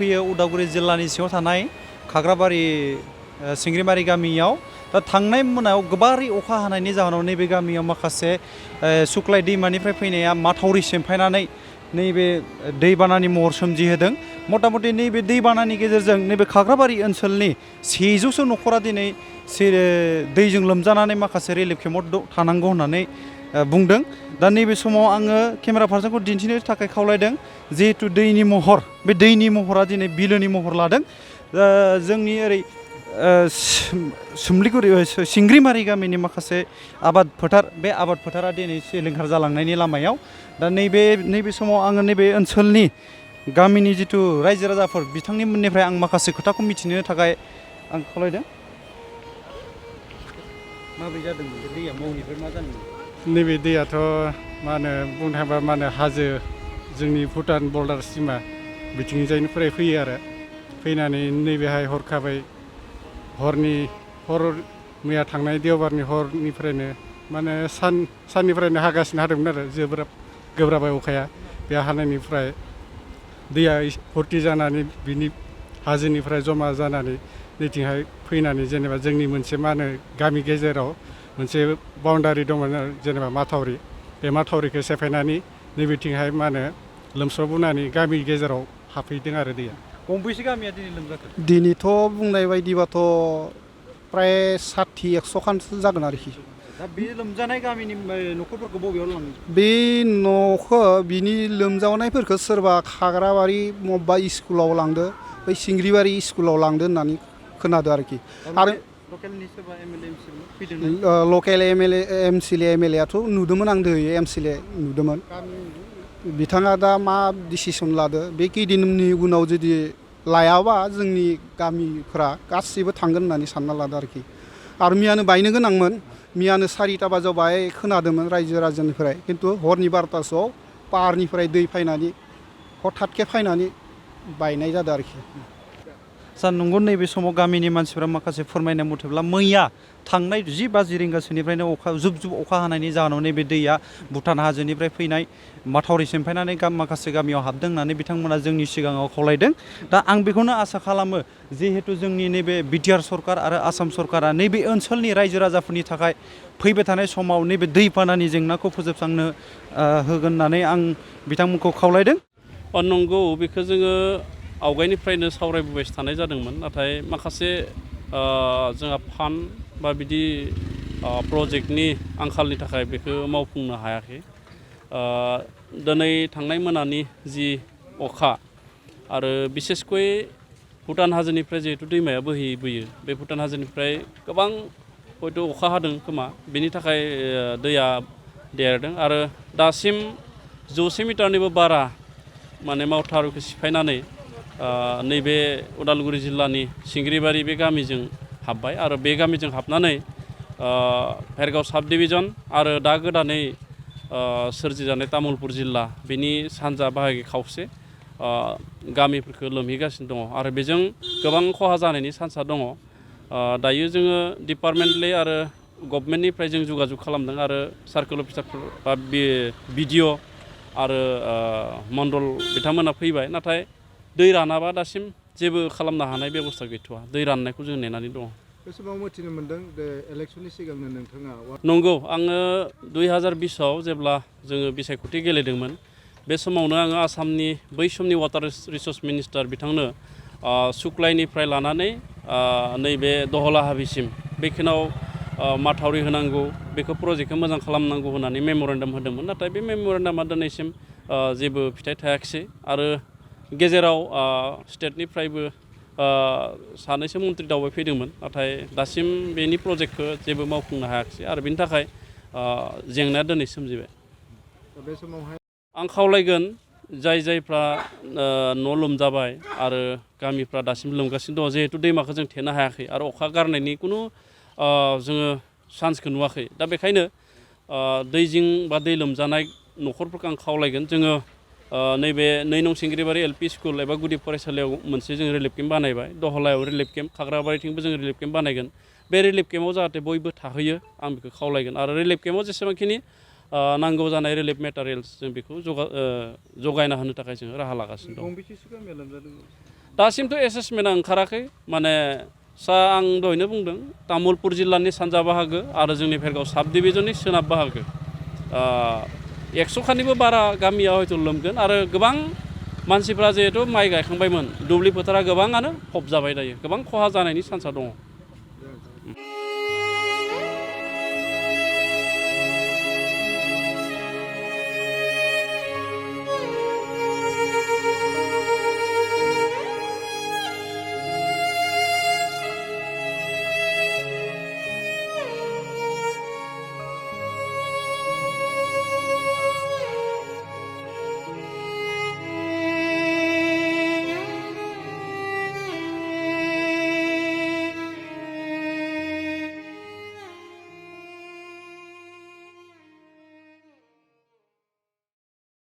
फैयो उदालगुरि जिल्लानि सिङाव थानाय खाग्राबारि सिंग्रिमारि गामियाव दा थांनाय मोनायाव गोबारै अखा हानायनि जाहोनाव नैबे गामियाव माखासे सुक्लाय दैमानिफ्राय फैनाया माथावरि सेमफायनानै नैबे दैबानानि महर सोमजिहोदों मथा-मथि नैबे दैबानानि गेजेरजों नैबे खाग्राबारि ओनसोलनि 100सो न'खरा दिनै दैजों लोमजानानै माखासे रिलिफ केम्पआव थानांगौ होननानै बुंदों दा नैबे समाव आङो केमेरा पार्सनखौ दिन्थिनो थाखाय खावलायदों जिहेतु दैनि महर बे दैनि महरा दिनै बिलोनि महर लादों जोंनि ओरै सिंग्रिमारि गामिनि माखासे आबाद फोथार बे आबाद फोथारा दिनै सिलिंखार जालांनायनि लामायाव दा नैबे समाव आङो नैबे ओनसोलनि गामिनि जिथु रायजो राजाफोर बिथांनिमोननिफ्राय आं माखासे खोथाखौ मिथिनो थाखाय आं खावलायदों माबोरै जादोंमोन बे दैया मावनिफ्राय मा जादोंमोन नैबे दैयाथ' मा होनो बुंनो थाङोबा मा होनो हाजो जोंनि भुटान बर्डार सिमा बिथिंजायनो फैयो आरो फैनानै नैबेहाय हरखाबै हर मैया थांनाय देवबारनि हरनिफ्रायनो माने साननिफ्रायनो हागासिनो हादोंमोन आरो जोबोर गोब्राबै अखाया बे हानायनिफ्राय दैया भर्ति जानानै बिनि हाजोनिफ्राय जमा जानानै नैथिंहाय फैनानै जेनेबा जोंनि मोनसे मा होनो गामि गेजेराव मोनसे बाउन्डारि दंमोन जेनेबा माथावरि बे माथावरिखौ सेफायनानै नैबेथिंहाय मा होनो लोमस्रावबोनानै गामि गेजेराव हाबफैदों आरो दैया गंबेसे गामिया दिनै लोमजाखो दिनैथ' बुंनाय बायदिबाथ' प्राय 60-100 खानसो जागोन आरोखि दा बे लोमजानाय गामिनि न'खरफोरखौ बबेयाव लाङो बे न'खौ बिनि लोमजानायफोरखौ सोरबा खाग्राबारि मबेबा स्कुलाव लांदो बै सिंग्रिबारि स्कुलाव लांदो होननानै खोनादों आरोखि आरो लकेलनि सोरबा एमएलए फैदों लकेल एमएलएआथ' नुदोंमोन आं दहाय एमएलए नुदोंमोन बिथाङा दा मा डिसिसन लादो बे खैदिननि उनाव जुदि लायाबा जोंनि गामिफ्रा गासैबो थांगोन होननानै सानना लादो आरोखि आरो मियानो बायनो गोनांमोन मियानो 4टा बाजियाव बाहाय खोनादोंमोन रायजो राजानिफ्राय खिन्थु हरनि 12टासोआव पाहारनिफ्राय दै फैनानै हठातके फैनानै बायनाय जादों आरोखि सार नंगौ नैबे समाव गामिनि मानसिफ्रा माखासे फोरमायनाय मथेब्ला मैया थांनाय 10 रिंगासोनिफ्रायनो जुब जुब अखा हानायनि जाहोनाव नैबे दैया भुटान हाजोनिफ्राय फैनाय माथावरि सेमफायनानै माखासे गामियाव हाबदों होननानै बिथांमोना जोंनि सिगाङाव खावलायदों दा आं बेखौनो आसा खालामो जिहेतु जोंनि नैबे बिटिआर सरकार आरो आसाम सरकारा नैबे ओनसोलनि रायजो राजाफोरनि थाखाय फैबाय थानाय समाव नैबे दैबानानि जेंनाखौ फोजोबस्रांनो होगोन होननानै आं बिथांमोनखौ खावलायदों नंगौ बेखौ जोङो आवगायनिफ्रायनो सावरायबोबाय थानाय जादोंमोन नाथाय माखासे जोंहा फान्ड बा बिदि प्रजेक्टनि आंखालनि थाखाय बेखौ मावफुंनो हायाखै दिनै थांनाय मोनानि जि अखा आरो बिसेसकय भुटान हाजोनिफ्राय जिहेतु दैमाया बोहैबोयो बे भुटान हाजोनिफ्राय गोबां हयथ' अखा हादों खोमा बेनि थाखाय दैया देरदों आरो दासिम 100 मिटारनिबो बारा माने माथावरिखौ सिफायनानै नैबे उदालगुरि जिल्लानि सिंग्रिबारि बे गामिजों हाबबाय आरो बे गामिजों हाबनानै भेरगाव साब डिभिजन आरो दा गोदानै सोरजिजानाय तामुलपुर जिल्ला बेनि सानजा बाहागो खावसे गामिफोरखौ लोमहैगासिनो दङ आरो बेजों गोबां खहा जानायनि चान्सआ दङ दायो जोङो डिपार्टमेन्टलि आरो गभर्नमेन्टनिफ्राय जों जगाजग खालामदों आरो सार्कोल अफिसारफोर बा बिडिअ आरो मण्डल बिथांमोना फैबाय नाथाय दै रानाबा दासिम जेबो खालामनो हानाय बेबस्था गैथ'वा दै राननायखौ जों नेनानै दङ बे समाव मिथिनो मोन्दों जे इलेक्सननि सिगांनो नोंथाङा नंगौ आङो 2020आव जेब्ला जोङो बिसायख'थि गेलेदोंमोन बे समावनो आङो आसामनि बै समनि वाटार रिसर्स मिनिस्टार बिथांनो सुक्लायनिफ्राय लानानै नैबे दहला हाबिसिम बेखिनाव माथावरि होनांगौ बेखौ प्रजेक्टखौ मोजां खालामनांगौ होननानै मेम'रेन्डाम होदोंमोन नाथाय बे मेम'रेन्डामा दिनैसिम जेबो फिथाइ थायाखिसै आरो गेजेराव स्टेटनिफ्रायबो सानैसो मन्थ्रि दावबायफैदोंमोन नाथाय दासिम बेनि प्रजेक्टखौ जेबो मावफुंनो हायाखिसै आरो बेनि थाखाय जेंनाया दिनै सोमजिबाय बे समावहाय आं खावलायगोन जायफ्रा न' लोमजाबाय आरो गामिफ्रा दासिम लोमगासिनो दङ जिहेतु दैमाखौ जों थेनो हायाखै आरो अखा गारनायनि खुनु जोङो चान्सखौ नुवाखै दा बेखायनो दै जिं बा दै लोमजानाय न'खरफोरखौ आं खावलायगोन जोङो नैबे 2 नं सिंग्रिबारि एलपि स्कुल एबा गुदि फरायसालियाव मोनसे जों रिलिफ केम्प बानायबाय दहलायाव रिलिफ केम्प खाग्राबारिथिंबो जों रिलिफ केम्प बानायगोन बे रिलिफ केम्पआव जाहाथे बयबो थाहैयो आं बेखौ खावलायगोन आरो रिलिफ केम्पआव जेसेबांखिनि नांगौ जानाय रिलिफ मेटेरियेल्स जों बेखौ जगायना होनो थाखाय जोङो राहा लागासिनो दं दासिमथ' एसेसमेन्टआ ओंखाराखै माने आं दहायनो बुंदों तामुलपुर जिल्लानि सानजा बाहागो आरो जोंनि भेरगाव साब डिभिजननि सोनाब बाहागो 100खानिबो बारा गामिया हयथ' लोमगोन आरो गोबां मानसिफ्रा जिहेथु माइ गायखांबायमोन दुब्लि फोथारा गोबाङानो फबजाबाय दायो गोबां खहा जानायनि चान्सआ दङ।